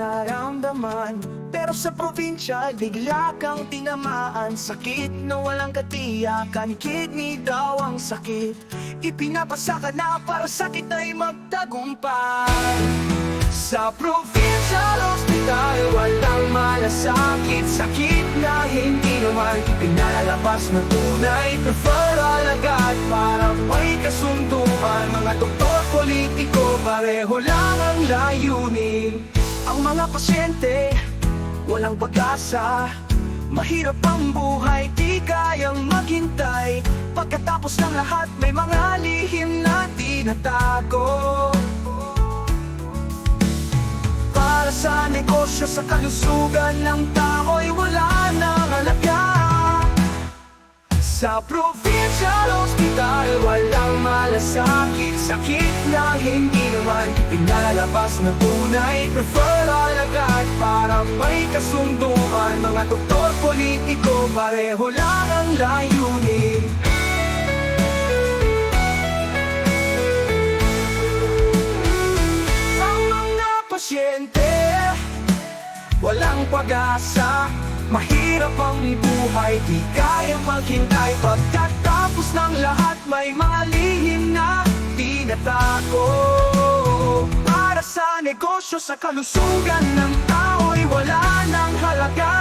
nararamdaman. Pero sa probinsya, bigla kang tinamaan. Sakit na walang katiyakan, kidney daw ang sakit. Ipinapasa ka na para sakit ay magtagumpay. Sa provincial hospital, walang malasakit. Sakit na hindi naman pinalalabas na tunay. Referral agad para may kasunduan. Mga doktor, politiko, pareho lang ang layunin. Ang mga pasyente, walang pag-asa. Mahirap ang buhay, di kayang maghintay. Pagkatapos ng lahat, may mga lihim na tinatago. Para sa negosyo, sa kalusugan ng tao'y wala nang halaga. Sa provincial hospital, walang malasakit. Sakit na hindi naman pinalalabas na tunay. Referral agad para may kasunduan. Mga doktor, politiko, pareho lang ang layunin. Ang mga pasyente, walang pag-asa. Mahirap ang buhay, di kayang maghintay. Pagkatapos ng lahat, may mga lihim na tinatago. Para sa negosyo, sa kalusugan ng tao'y wala nang halaga.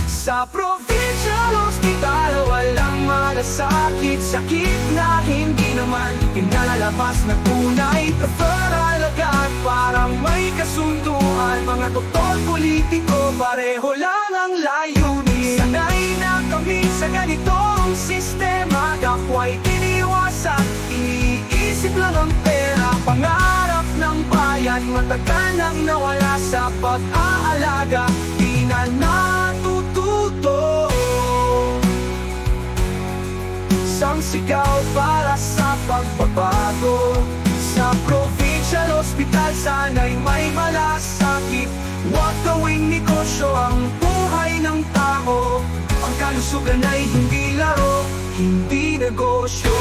Sa provincial hospital, walang malasakit. Sakit na hindi naman pinalalabas na tunay. Referral agad para may kasunduan. Mga doktor, politiko, pareho lang ang layunin. Sanay na kami sa ganitong sistema. Kapwa'y iniwasan, iniisip lang ang pera. Pangarap ng bayan, matagal nang nawala sa pag-aalaga. Di na natututo. Isang sigaw para sa pagbabago. Sa provincial hospital, sana'y may malasakit. Huwag gawing negosyo ang buhay ng tao. Ang kalusugan ay hindi laro, hindi negosyo.